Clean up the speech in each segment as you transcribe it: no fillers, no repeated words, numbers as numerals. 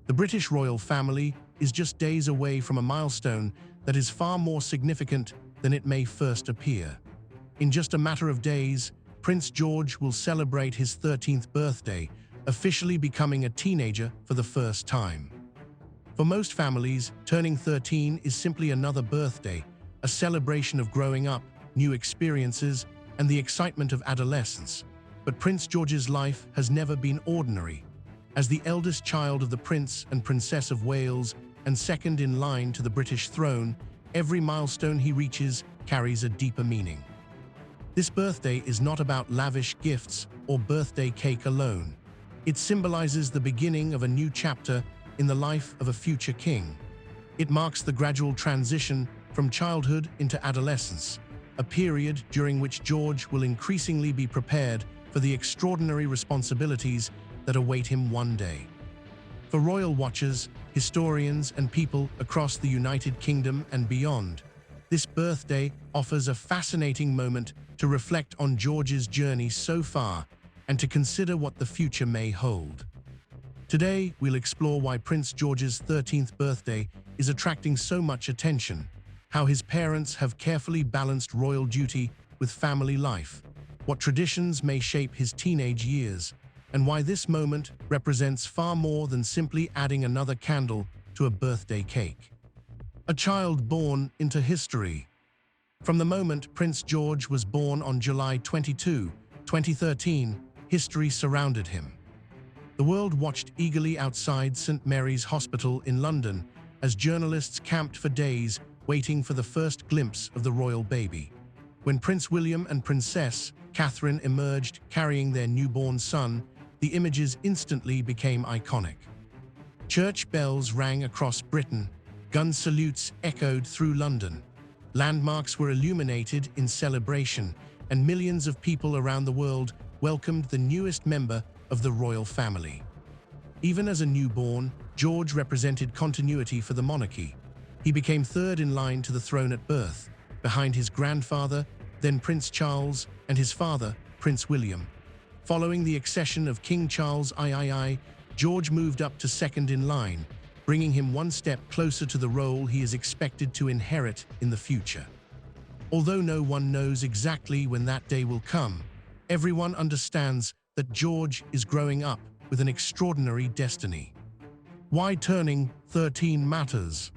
The British royal family is just days away from a milestone that is far more significant than it may first appear. In just a matter of days, Prince George will celebrate his 13th birthday, officially becoming a teenager for the first time. For most families, turning 13 is simply another birthday, a celebration of growing up, new experiences, and the excitement of adolescence. But Prince George's life has never been ordinary. As the eldest child of the Prince and Princess of Wales and second in line to the British throne, every milestone he reaches carries a deeper meaning. This birthday is not about lavish gifts or birthday cake alone. It symbolizes the beginning of a new chapter in the life of a future king. It marks the gradual transition from childhood into adolescence, a period during which George will increasingly be prepared for the extraordinary responsibilities that await him one day. For royal watchers, historians, and people across the United Kingdom and beyond, this birthday offers a fascinating moment to reflect on George's journey so far and to consider what the future may hold. Today, we'll explore why Prince George's 13th birthday is attracting so much attention, how his parents have carefully balanced royal duty with family life, what traditions may shape his teenage years, and why this moment represents far more than simply adding another candle to a birthday cake. A child born into history. From the moment Prince George was born on July 22, 2013, history surrounded him. The world watched eagerly outside St. Mary's Hospital in London as journalists camped for days waiting for the first glimpse of the royal baby. When Prince William and Princess Catherine emerged carrying their newborn son, the images instantly became iconic. Church bells rang across Britain, gun salutes echoed through London. Landmarks were illuminated in celebration, and millions of people around the world welcomed the newest member of the royal family. Even as a newborn, George represented continuity for the monarchy. He became third in line to the throne at birth, behind his grandfather, then Prince Charles, and his father, Prince William. Following the accession of King Charles III, George moved up to second in line, bringing him one step closer to the role he is expected to inherit in the future. Although no one knows exactly when that day will come, everyone understands that George is growing up with an extraordinary destiny. Why turning 13 matters?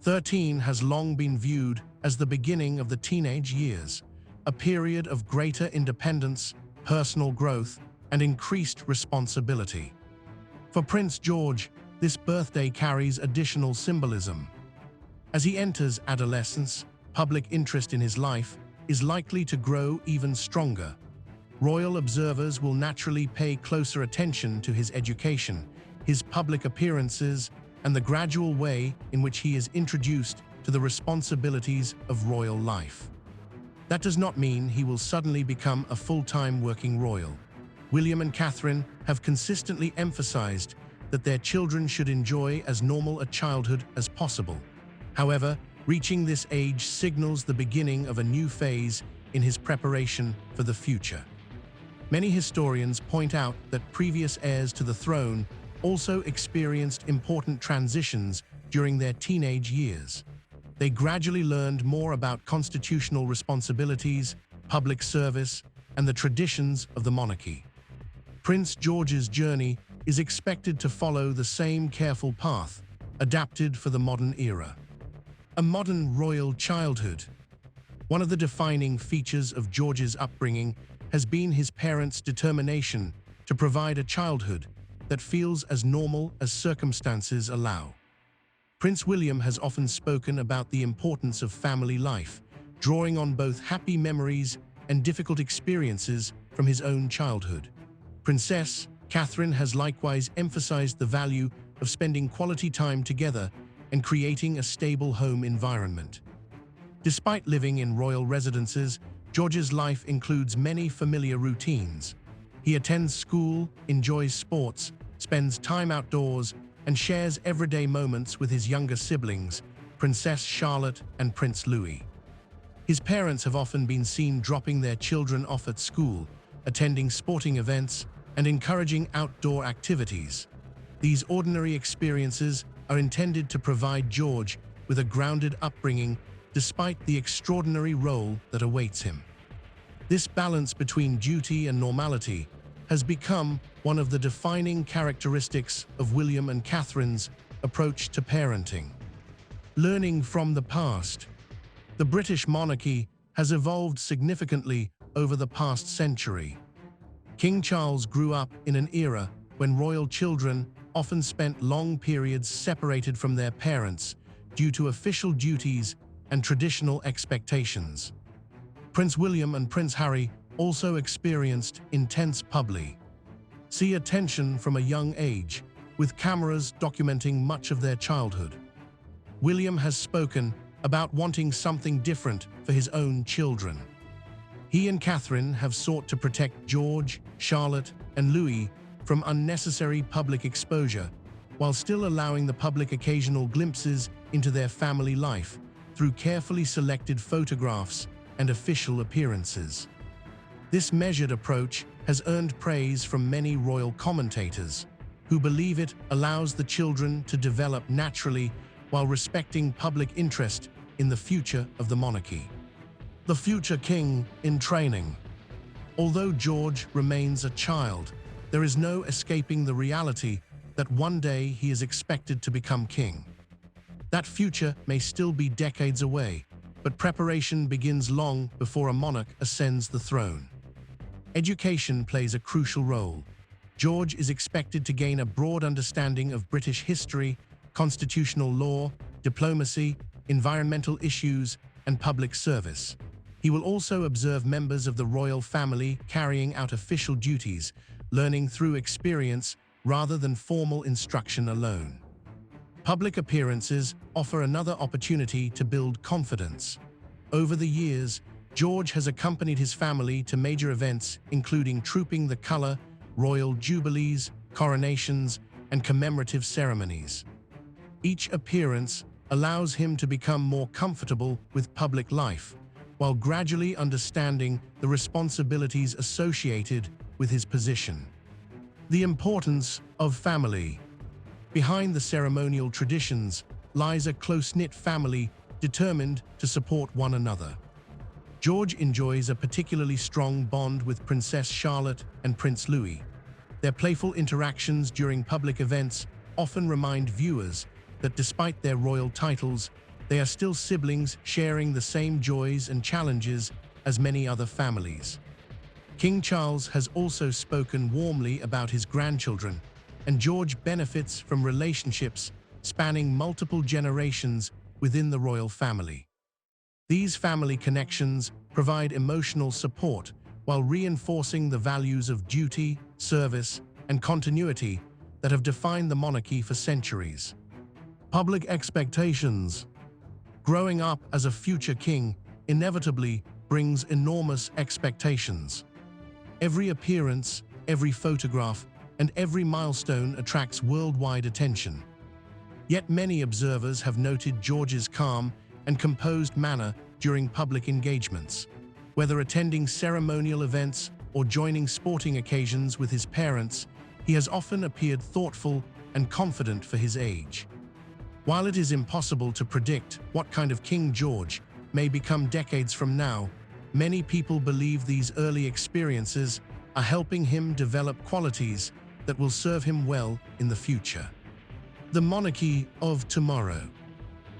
13 has long been viewed as the beginning of the teenage years, a period of greater independence, personal growth, and increased responsibility. For Prince George, this birthday carries additional symbolism. As he enters adolescence, public interest in his life is likely to grow even stronger. Royal observers will naturally pay closer attention to his education, his public appearances, and the gradual way in which he is introduced to the responsibilities of royal life. That does not mean he will suddenly become a full-time working royal. William and Catherine have consistently emphasized that their children should enjoy as normal a childhood as possible. However, reaching this age signals the beginning of a new phase in his preparation for the future. Many historians point out that previous heirs to the throne also experienced important transitions during their teenage years. They gradually learned more about constitutional responsibilities, public service, and the traditions of the monarchy. Prince George's journey is expected to follow the same careful path, adapted for the modern era. A modern royal childhood. One of the defining features of George's upbringing has been his parents' determination to provide a childhood that feels as normal as circumstances allow. Prince William has often spoken about the importance of family life, drawing on both happy memories and difficult experiences from his own childhood. Princess Catherine has likewise emphasized the value of spending quality time together and creating a stable home environment. Despite living in royal residences, George's life includes many familiar routines. He attends school, enjoys sports, spends time outdoors, and shares everyday moments with his younger siblings, Princess Charlotte and Prince Louis. His parents have often been seen dropping their children off at school, attending sporting events, and encouraging outdoor activities. These ordinary experiences are intended to provide George with a grounded upbringing despite the extraordinary role that awaits him. This balance between duty and normality has become one of the defining characteristics of William and Catherine's approach to parenting. Learning from the past. The British monarchy has evolved significantly over the past century. King Charles grew up in an era when royal children often spent long periods separated from their parents due to official duties and traditional expectations. Prince William and Prince Harry also experienced intense publicity attention from a young age, with cameras documenting much of their childhood. William has spoken about wanting something different for his own children. He and Catherine have sought to protect George, Charlotte, and Louis from unnecessary public exposure, while still allowing the public occasional glimpses into their family life through carefully selected photographs and official appearances. This measured approach has earned praise from many royal commentators, who believe it allows the children to develop naturally while respecting public interest in the future of the monarchy. The future king in training. Although George remains a child, there is no escaping the reality that one day he is expected to become king. That future may still be decades away, but preparation begins long before a monarch ascends the throne. Education plays a crucial role. George is expected to gain a broad understanding of British history, constitutional law, diplomacy, environmental issues, and public service. He will also observe members of the royal family carrying out official duties, learning through experience rather than formal instruction alone. Public appearances offer another opportunity to build confidence. Over the years, George has accompanied his family to major events including Trooping the Colour, royal jubilees, coronations, and commemorative ceremonies. Each appearance allows him to become more comfortable with public life, while gradually understanding the responsibilities associated with his position. The importance of family. Behind the ceremonial traditions lies a close-knit family determined to support one another. George enjoys a particularly strong bond with Princess Charlotte and Prince Louis. Their playful interactions during public events often remind viewers that despite their royal titles, they are still siblings sharing the same joys and challenges as many other families. King Charles has also spoken warmly about his grandchildren, and George benefits from relationships spanning multiple generations within the royal family. These family connections provide emotional support while reinforcing the values of duty, service, and continuity that have defined the monarchy for centuries. Public expectations. Growing up as a future king inevitably brings enormous expectations. Every appearance, every photograph, and every milestone attracts worldwide attention. Yet many observers have noted George's calm and composed manner during public engagements. Whether attending ceremonial events or joining sporting occasions with his parents, he has often appeared thoughtful and confident for his age. While it is impossible to predict what kind of King George may become decades from now, many people believe these early experiences are helping him develop qualities that will serve him well in the future. The monarchy of tomorrow.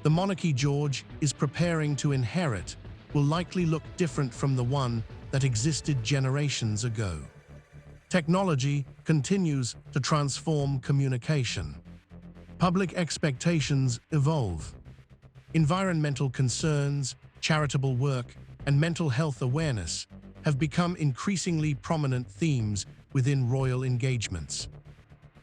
The monarchy George is preparing to inherit will likely look different from the one that existed generations ago. Technology continues to transform communication. Public expectations evolve. Environmental concerns, charitable work, and mental health awareness have become increasingly prominent themes within royal engagements.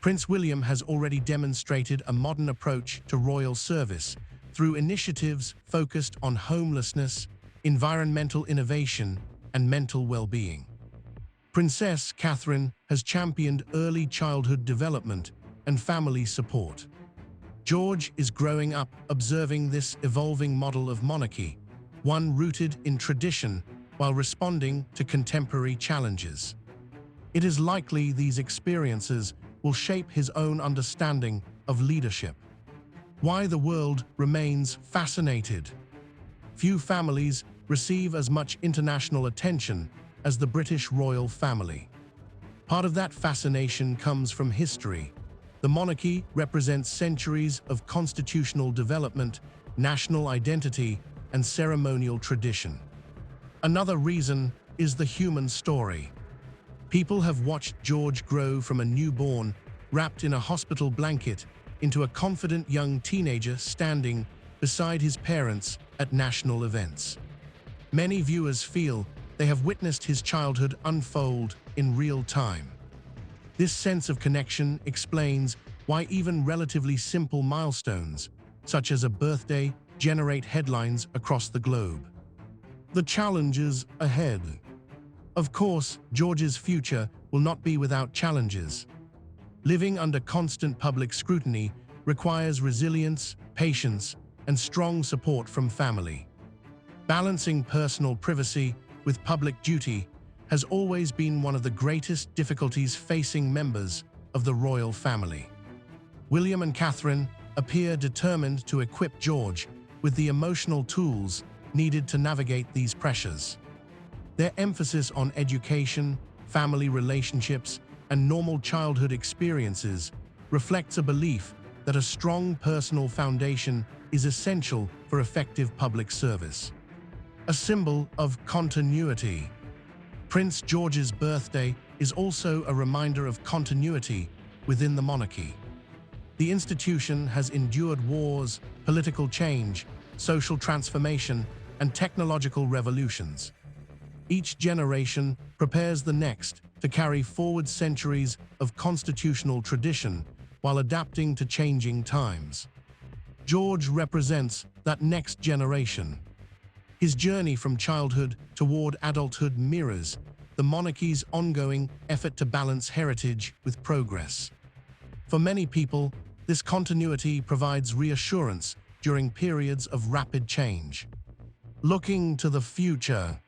Prince William has already demonstrated a modern approach to royal service through initiatives focused on homelessness, environmental innovation, and mental well-being. Princess Catherine has championed early childhood development and family support. George is growing up observing this evolving model of monarchy, one rooted in tradition while responding to contemporary challenges. It is likely these experiences will shape his own understanding of leadership. Why the world remains fascinated. Few families receive as much international attention as the British royal family. Part of that fascination comes from history. The monarchy represents centuries of constitutional development, national identity, and ceremonial tradition. Another reason is the human story. People have watched George grow from a newborn, wrapped in a hospital blanket, into a confident young teenager standing beside his parents at national events. Many viewers feel they have witnessed his childhood unfold in real time. This sense of connection explains why even relatively simple milestones, such as a birthday, generate headlines across the globe. The challenges ahead. Of course, George's future will not be without challenges. Living under constant public scrutiny requires resilience, patience, and strong support from family. Balancing personal privacy with public duty has always been one of the greatest difficulties facing members of the royal family. William and Catherine appear determined to equip George with the emotional tools needed to navigate these pressures. Their emphasis on education, family relationships, and normal childhood experiences reflects a belief that a strong personal foundation is essential for effective public service. A symbol of continuity. Prince George's birthday is also a reminder of continuity within the monarchy. The institution has endured wars, political change, social transformation, and technological revolutions. Each generation prepares the next to carry forward centuries of constitutional tradition while adapting to changing times. George represents that next generation. His journey from childhood toward adulthood mirrors the monarchy's ongoing effort to balance heritage with progress. For many people, this continuity provides reassurance during periods of rapid change. Looking to the future.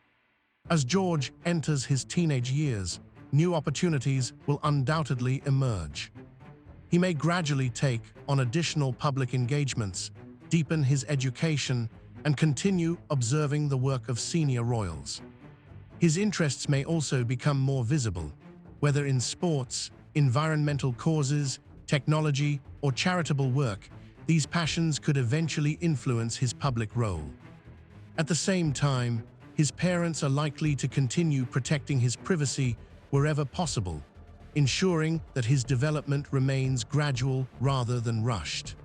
As George enters his teenage years, new opportunities will undoubtedly emerge. He may gradually take on additional public engagements, deepen his education, and continue observing the work of senior royals. His interests may also become more visible, whether in sports, environmental causes, technology, or charitable work. These passions could eventually influence his public role. At the same time, his parents are likely to continue protecting his privacy wherever possible, ensuring that his development remains gradual rather than rushed.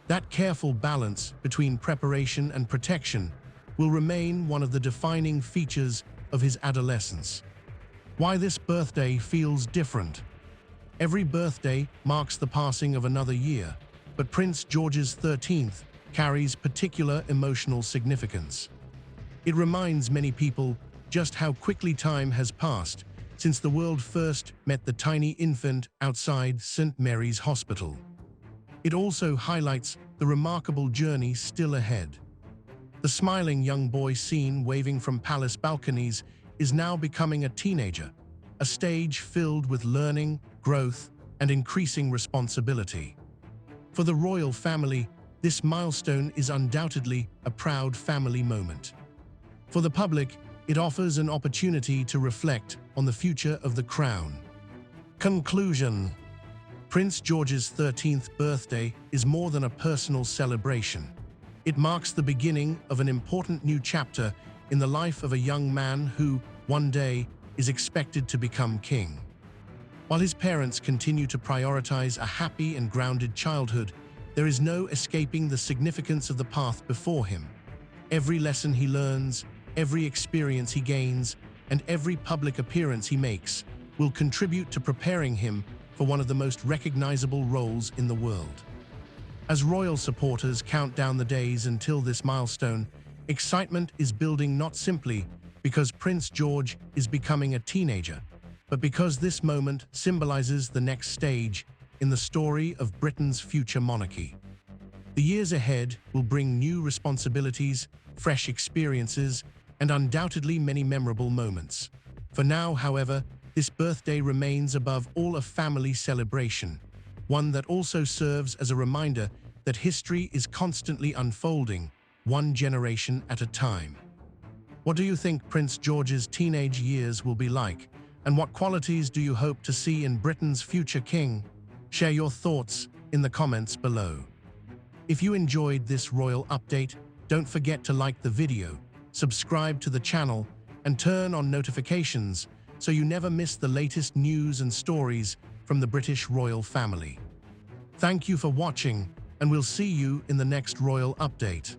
That careful balance between preparation and protection will remain one of the defining features of his adolescence. Why this birthday feels different. Every birthday marks the passing of another year, but Prince George's 13th carries particular emotional significance. It reminds many people just how quickly time has passed since the world first met the tiny infant outside St. Mary's Hospital. It also highlights the remarkable journey still ahead. The smiling young boy seen waving from palace balconies is now becoming a teenager, a stage filled with learning, growth, and increasing responsibility. For the royal family, this milestone is undoubtedly a proud family moment. For the public, it offers an opportunity to reflect on the future of the crown. Conclusion. Prince George's 13th birthday is more than a personal celebration. It marks the beginning of an important new chapter in the life of a young man who, one day, is expected to become king. While his parents continue to prioritize a happy and grounded childhood, there is no escaping the significance of the path before him. Every lesson he learns, every experience he gains, and every public appearance he makes will contribute to preparing him for one of the most recognizable roles in the world. As royal supporters count down the days until this milestone, excitement is building not simply because Prince George is becoming a teenager, but because this moment symbolizes the next stage in the story of Britain's future monarchy. The years ahead will bring new responsibilities, fresh experiences, and undoubtedly many memorable moments. For now, however, this birthday remains above all a family celebration, one that also serves as a reminder that history is constantly unfolding, one generation at a time. What do you think Prince George's teenage years will be like, and what qualities do you hope to see in Britain's future king? Share your thoughts in the comments below. If you enjoyed this royal update, don't forget to like the video, subscribe to the channel, and turn on notifications so you never miss the latest news and stories from the British royal family. Thank you for watching, and we'll see you in the next royal update.